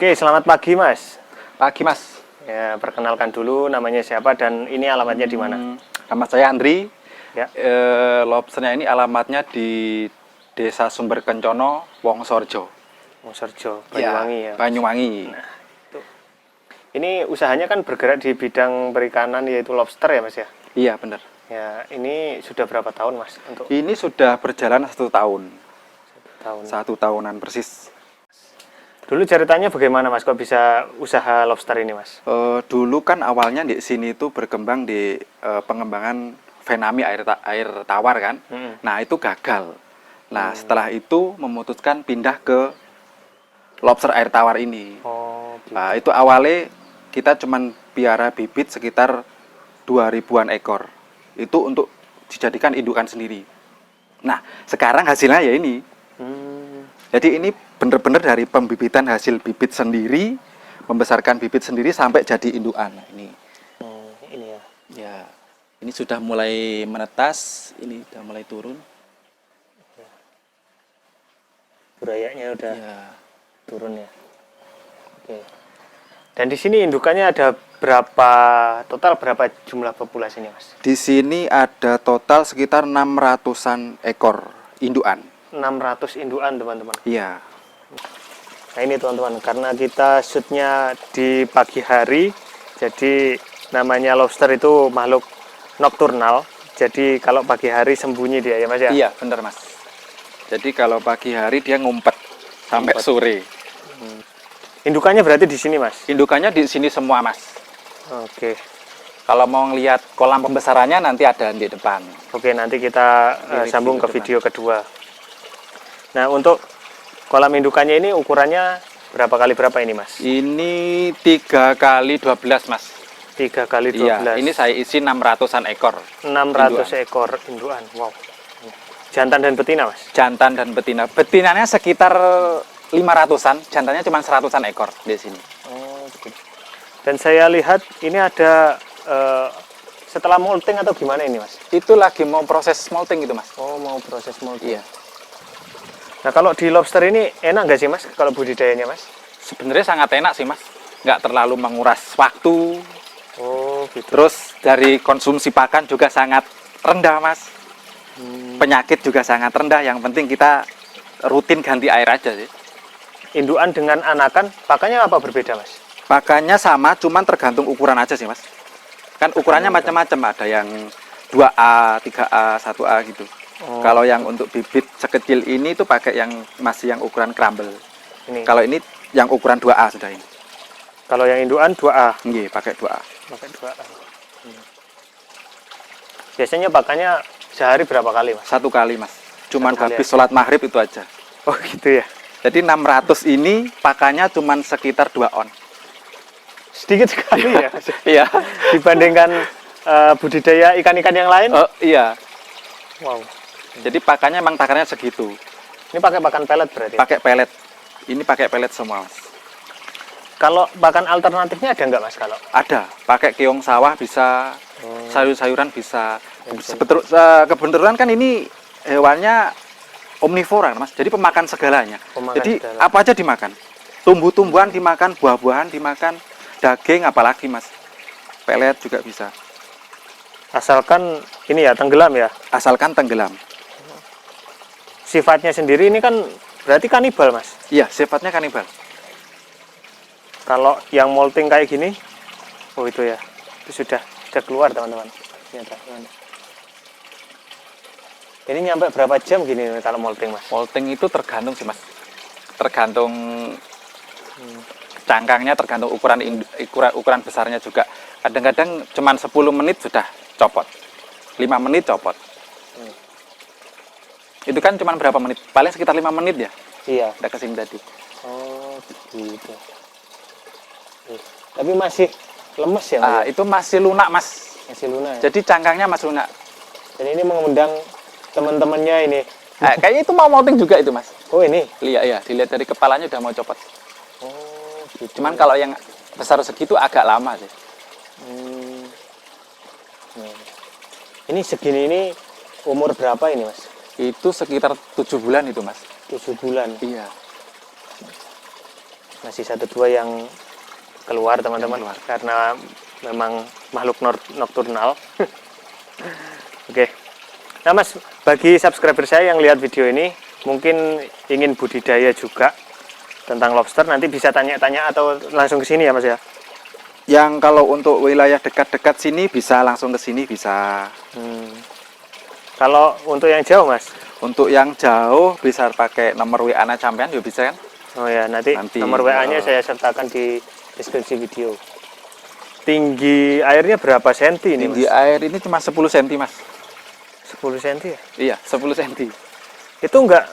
Oke, selamat pagi Mas. Pagi Mas. Ya, perkenalkan dulu namanya siapa dan ini alamatnya di mana? Nama saya Andri. Ya. Lobsternya ini alamatnya di Desa Sumber Kencono, Wongsorejo. Wongsorejo, Banyuwangi ya. Banyuwangi. Nah, itu. Ini usahanya kan bergerak di bidang perikanan yaitu lobster ya Mas ya? Iya benar. Ya, ini sudah berapa tahun Mas untuk Ini sudah berjalan 1 tahun. tahun? 1 tahunan persis. Dulu ceritanya bagaimana Mas kok bisa usaha lobster ini Mas? Dulu kan awalnya di sini itu berkembang di pengembangan Venami air tawar kan. Nah itu gagal. Nah setelah itu memutuskan pindah ke lobster air tawar ini. Oh, gitu. Nah, itu awalnya kita cuman piara bibit sekitar 2000-an ekor. Itu untuk dijadikan indukan sendiri. Nah, sekarang hasilnya ya ini. Jadi ini benar-benar dari pembibitan hasil bibit sendiri, membesarkan bibit sendiri sampai jadi indukan. Nah, ini. Ini ya. Ya, ini sudah mulai menetas, ini sudah mulai turun. Burayanya udah Ya. turun ya. Oke. Dan di sini indukannya ada total berapa jumlah populasinya Mas? Di sini ada total sekitar 600-an ekor indukan. 600 indukan teman-teman. Iya. Nah ini teman-teman, karena kita shootnya di pagi hari, jadi namanya lobster itu makhluk nokturnal. Jadi kalau pagi hari sembunyi dia ya Mas ya? Iya, benar Mas. Jadi kalau pagi hari dia ngumpet sampai sore. Indukannya berarti di sini Mas? Indukannya di sini semua Mas. Oke. Kalau mau ngelihat kolam pembesarannya nanti ada di depan. Oke, nanti kita sambung ke video kedua. Nah untuk kolam indukannya ini ukurannya berapa kali berapa ini Mas? Ini 3 kali 12 Mas. 3 kali 12. Iya, ini saya isi 600-an ekor. 600 ekor indukan. Wow. Jantan dan betina Mas? Jantan dan betina. Betinanya sekitar 500-an, jantannya cuma 100-an ekor di sini. Oh, gitu. Dan saya lihat ini ada setelah molting atau gimana ini Mas? Itu lagi mau proses molting gitu Mas. Oh, mau proses molting. Iya. Nah kalau di lobster ini enak nggak sih Mas kalau budidayanya Mas? Sebenarnya sangat enak sih Mas. Nggak terlalu menguras waktu. Oh gitu. Terus dari konsumsi pakan juga sangat rendah Mas. Penyakit juga sangat rendah. Yang penting kita rutin ganti air aja sih. Indukan dengan anakan pakannya apa berbeda Mas? Pakannya sama, cuman tergantung ukuran aja sih Mas. Kan ukurannya macam-macam, ada yang 2A, 3A, 1A gitu. Oh. Kalau yang untuk bibit sekecil ini tuh pakai yang masih yang ukuran crumble. Ini. Kalau ini yang ukuran 2A sudah ini. Kalau yang indukan 2A. Nggih, pakai 2A. Pakai 2A. Biasanya pakannya sehari berapa kali Mas? 1 kali Mas. Cuman 1 kali habis aja. sholat maghrib itu aja. Oh gitu ya. Jadi 600 ini pakannya cuman sekitar 2 on. Sedikit sekali ya. Iya. Dibandingkan budidaya ikan-ikan yang lain. Oh iya. Wow. Jadi pakannya emang takarannya segitu. Ini pakai pakan pelet berarti? Pakai pelet. Ini pakai pelet semua Mas. Kalau pakan alternatifnya ada nggak Mas kalau? Ada. Pakai keong sawah bisa, sayur-sayuran bisa. Kebetulan kan ini hewannya omnivora Mas. Jadi pemakan segalanya. Jadi apa aja dimakan. Tumbuh-tumbuhan dimakan, buah-buahan dimakan, daging apalagi Mas. Pelet juga bisa. Asalkan ini ya tenggelam ya. Asalkan tenggelam. Sifatnya sendiri ini kan berarti kanibal Mas. Iya, sifatnya kanibal. Kalau yang molting kayak gini, oh itu ya, itu sudah keluar teman-teman. Ini nyampe berapa jam gini kalau molting Mas? Molting itu tergantung sih Mas. Tergantung cangkangnya, tergantung ukuran besarnya juga. Kadang-kadang cuma 10 menit sudah copot. 5 menit copot. Itu kan cuma berapa menit? Paling sekitar 5 menit ya? Iya. Udah kesini tadi. Oh gitu. Tapi masih lemes ya Mas? Itu masih lunak Mas. Masih lunak ya? Jadi cangkangnya masih lunak. Dan ini mengundang teman-temannya ini. Kayaknya itu mau molting juga itu Mas. Oh ini? Lihat ya, dilihat dari kepalanya udah mau copot. Oh gitu. Cuman kalau yang besar segitu agak lama sih. Ini segini ini umur berapa ini Mas? Itu sekitar 7 bulan itu Mas. 7 bulan. Iya. Masih 1-2 yang keluar teman-teman, Yang keluar. karena memang makhluk nokturnal. Oke. Nah Mas, bagi subscriber saya yang lihat video ini mungkin ingin budidaya juga tentang lobster, nanti bisa tanya-tanya atau langsung ke sini ya Mas ya. Yang kalau untuk wilayah dekat-dekat sini bisa langsung ke sini bisa. Kalau untuk yang jauh Mas? Untuk yang jauh bisa pakai nomor WA-nya sampean juga bisa kan? Oh ya, nanti nomor WA-nya saya sertakan di deskripsi video. Tinggi airnya berapa senti ini Tinggi Mas? air ini cuma 10 cm Mas. 10 senti ya? Iya, 10 cm. Itu nggak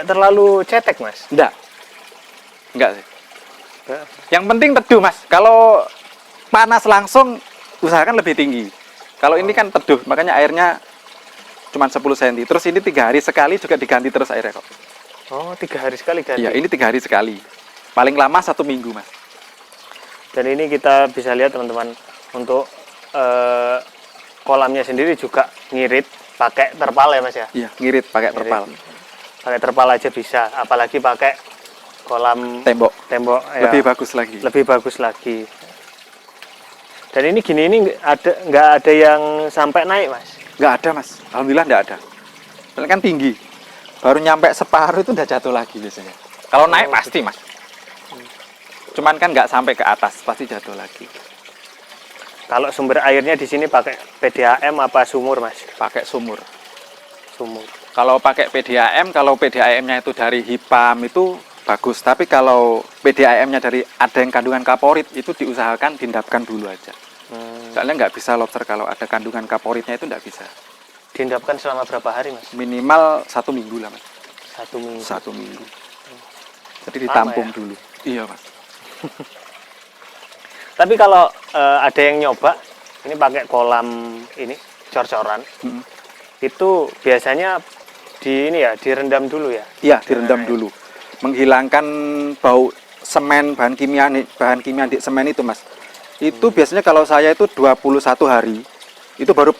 terlalu cetek Mas? Enggak sih. Nggak. Yang penting teduh Mas. Kalau panas langsung usahakan lebih tinggi. Kalau ini kan teduh, makanya airnya cuma 10 cm. Terus ini 3 hari sekali juga diganti terus airnya kok. Oh, 3 hari sekali ganti. Iya, ini 3 hari sekali. Paling lama 1 minggu Mas. Dan ini kita bisa lihat teman-teman, untuk kolamnya sendiri juga ngirit pakai terpal ya Mas ya. Iya, ngirit pakai Ngirit. terpal. Pakai terpal aja bisa, apalagi pakai kolam Tembok. ya, Lebih bagus lagi. lebih bagus lagi. Dan ini gini, ini nggak ada yang sampai naik Mas. Nggak ada Mas. Alhamdulillah nggak ada. Soalnya kan tinggi. Baru nyampe separuh itu udah jatuh lagi biasanya. Kalau naik pasti Mas. Cuman kan nggak sampai ke atas, pasti jatuh lagi. Kalau sumber airnya di sini pakai PDAM apa sumur Mas? Pakai sumur. Sumur. Kalau pakai PDAM, kalau PDAM-nya itu dari HIPAM itu bagus. Tapi kalau PDAM-nya dari ada yang kandungan kaporit, itu diusahakan diendapkan dulu aja. Soalnya nggak bisa lobster kalau ada kandungan kaporitnya itu nggak bisa. Diendapkan selama berapa hari Mas? Minimal 1 minggu lah Mas. 1 minggu. 1 minggu. Jadi Lama ditampung ya? dulu. Iya Mas. Tapi kalau ada yang nyoba, ini pakai kolam ini cor-coran, Mm. itu biasanya direndam dulu ya. Iya, direndam dulu. Menghilangkan bau semen, bahan kimia di semen itu, Mas. Itu biasanya kalau saya itu 21 hari, itu baru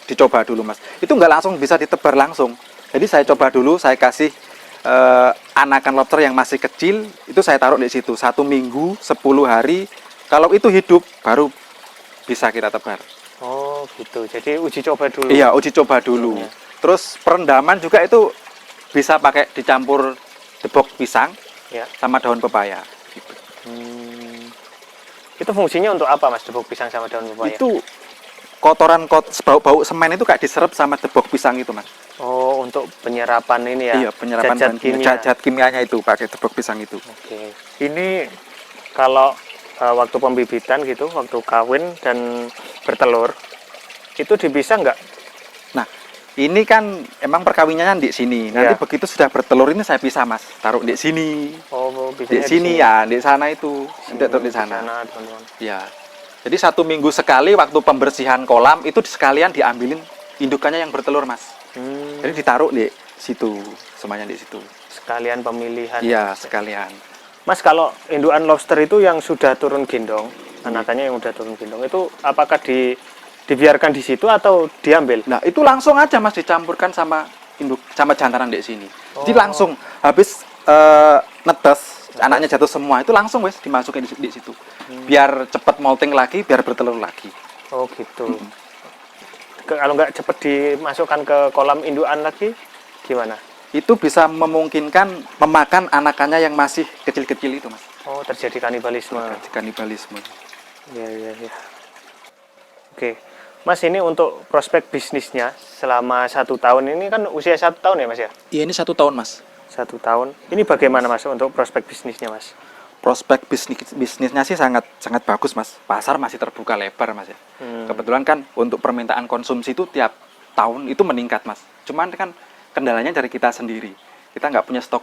dicoba dulu, Mas. Itu nggak langsung bisa ditebar langsung. Jadi saya coba dulu, saya kasih anakan lobster yang masih kecil, itu saya taruh di situ. 1 minggu, 10 hari. Kalau itu hidup, baru bisa kita tebar. Oh gitu, jadi uji coba dulu. Iya, uji coba dulu. Iya. Terus perendaman juga itu bisa pakai dicampur debok pisang Ya. sama daun pepaya. Gitu. Itu fungsinya untuk apa Mas, debok pisang sama daun pepaya? Itu kotoran bau semen itu kayak diserap sama debok pisang itu, Mas. Oh, untuk penyerapan ini ya. Iya, penyerapan zat-zat kimia. zat kimianya itu pakai debok pisang itu. Oke. Ini kalau waktu pembibitan gitu, waktu kawin dan bertelur, itu dipisah nggak? Nah, ini kan emang perkawinannya di sini. Nanti Iya. begitu sudah bertelur ini saya pisah, Mas. Taruh di sini. Oh, Di bisanya sini ya, di sana itu. Tidak taruh di sana. teman-teman. Ya. Jadi 1 minggu sekali waktu pembersihan kolam itu sekalian diambilin indukannya yang bertelur, Mas. Jadi ditaruh di situ, semuanya di situ. Sekalian pemilihan. Iya, sekalian. Mas, kalau indukan lobster itu yang sudah turun gendong, anakannya yang sudah turun gendong, itu apakah dibiarkan di situ atau diambil? Nah, itu langsung aja Mas dicampurkan sama induk sama jantanan di sini. Jadi langsung habis netes, anaknya jatuh semua, itu langsung wes dimasukin di situ. Biar cepat molting lagi, biar bertelur lagi. Oh gitu. Kalau nggak cepet dimasukkan ke kolam indukan lagi, gimana? Itu bisa memungkinkan memakan anakannya yang masih kecil-kecil itu, Mas. Oh, terjadi kanibalisme. Kanibalisme. Ya, ya, ya. Oke, Mas, ini untuk prospek bisnisnya selama 1 tahun ini kan usia 1 tahun ya Mas ya? Iya, ini 1 tahun, Mas. 1 tahun. Ini bagaimana Mas untuk prospek bisnisnya Mas? Prospek bisnisnya sih sangat bagus, Mas. Pasar masih terbuka lebar, Mas ya. Kebetulan kan untuk permintaan konsumsi itu tiap tahun itu meningkat, Mas. Cuman kan kendalanya dari kita sendiri. Kita nggak punya stok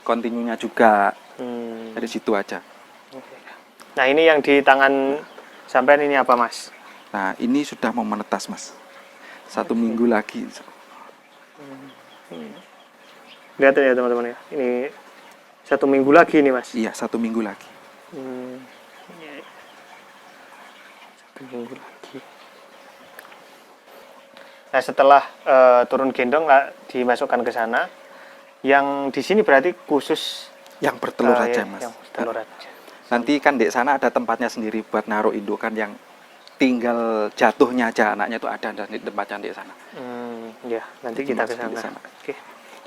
kontinunya juga. Dari situ aja. Nah, ini yang di tangan sampean ini apa Mas? Nah, ini sudah mau menetas, Mas. 1 minggu lagi. Lihat ya teman-teman ya. Ini 1 minggu lagi nih Mas. Iya, 1 minggu lagi. 1 minggu lagi. Nah, setelah turun gendong dimasukkan ke sana. Yang di sini berarti khusus Yang bertelur aja, ya, Mas. yang bertelur aja. Nanti kan di sana ada tempatnya sendiri buat naruh indukan yang tinggal jatuhnya aja anaknya itu ada di tempatnya di sana. Ya, nanti Jadi kita ke masukin di sana. sana. Oke.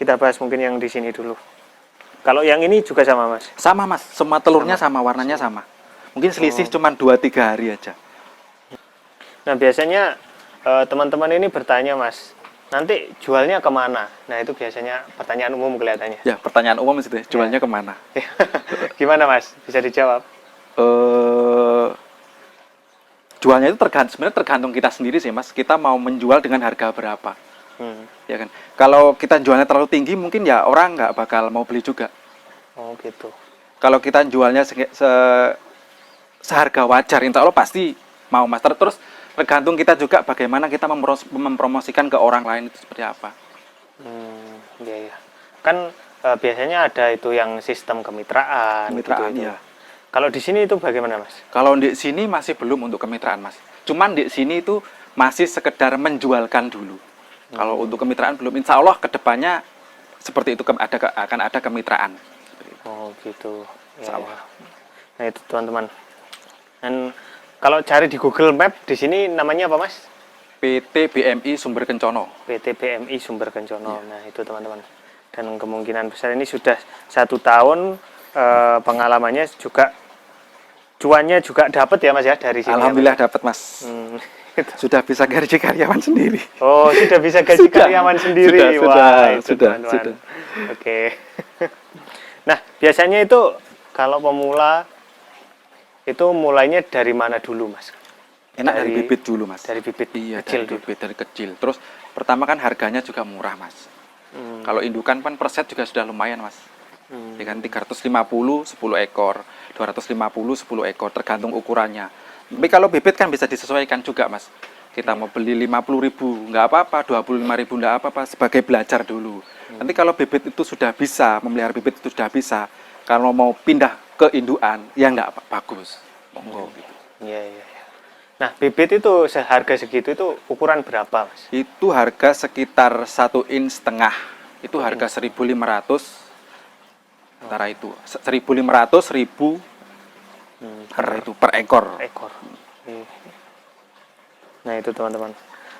Kita bahas mungkin yang di sini dulu. Kalau yang ini juga sama, Mas. Sama, Mas, semua telurnya sama, warnanya sama. Mungkin selisih cuma 2-3 hari aja. Nah, biasanya teman-teman ini bertanya, Mas, nanti jualnya kemana? Nah, itu biasanya pertanyaan umum kelihatannya. Ya, pertanyaan umum itu jualnya kemana? Gimana, Mas? Bisa dijawab? Jualnya itu sebenarnya tergantung kita sendiri sih, Mas. Kita mau menjual dengan harga berapa, ya kan? Kalau kita jualnya terlalu tinggi, mungkin ya orang nggak bakal mau beli juga. Oh, gitu. Kalau kita jualnya seharga wajar, insya Allah pasti mau, Mas. Terus tergantung kita juga bagaimana kita mempromosikan ke orang lain itu seperti apa. Iya, ya. Kan biasanya ada itu yang sistem kemitraan. Kemitraan, gitu, ya. Kalau di sini itu bagaimana, Mas? Kalau di sini masih belum untuk kemitraan, Mas. Cuman di sini itu masih sekedar menjualkan dulu. Kalau untuk kemitraan belum. Insya Allah kedepannya seperti itu akan ada kemitraan. Oh, gitu. Insya Allah. Ya. Nah, itu teman-teman. Dan kalau cari di Google Map di sini namanya apa, Mas? PT BMI Sumber Kencono. PT BMI Sumber Kencono. Nah, itu teman-teman. Dan kemungkinan besar ini sudah 1 tahun pengalamannya juga, cuannya juga dapat ya, Mas, ya, dari sini. Alhamdulillah ya, dapat, Mas. Sudah bisa gaji karyawan sendiri. Oh, sudah bisa gaji karyawan sendiri. Wah, itu teman-teman. Sudah. Oke. Nah, biasanya itu kalau pemula itu mulainya dari mana dulu, Mas? Enak dari bibit dulu, Mas. Dari bibit Iya, kecil dari bibit dari kecil. Terus pertama kan harganya juga murah, Mas. Kalau indukan kan per set juga sudah lumayan, Mas. Ya kan 350 10 ekor, 250 10 ekor tergantung ukurannya. Tapi kalau bibit kan bisa disesuaikan juga, Mas. Kita mau beli 50.000 nggak apa-apa, 25.000 nggak apa-apa, sebagai belajar dulu. Nanti kalau bibit itu sudah bisa, memelihara bibit itu sudah bisa, kalau mau pindah ke indukan, ya nggak bagus. Monggo gitu. Iya, iya. Nah, bibit itu seharga segitu itu ukuran berapa, Mas? Itu harga sekitar 1,5 inch. Itu harga 1.500. Antara itu 1.500 1.000 per ekor. Ekor. Nah, itu teman-teman.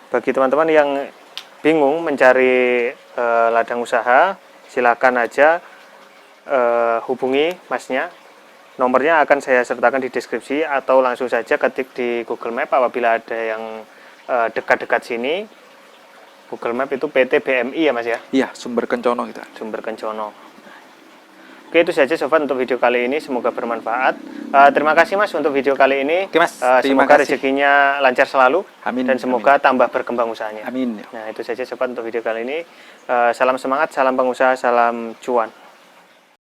Bagi teman-teman yang bingung mencari ladang usaha, silakan aja hubungi Masnya. Nomornya akan saya sertakan di deskripsi atau langsung saja ketik di Google Map apabila ada yang dekat-dekat sini. Google Map itu PT BMI ya, Mas ya? Iya, Sumber Kencono gitu. Sumber Kencono. Oke, itu saja sobat untuk video kali ini, semoga bermanfaat. Terima kasih, Mas, untuk video kali ini. Oke, Mas, terima semoga kasih. rezekinya lancar selalu. Amin, dan semoga tambah berkembang usahanya. Amin. Nah, itu saja sobat untuk video kali ini. Salam semangat, salam pengusaha, salam cuan.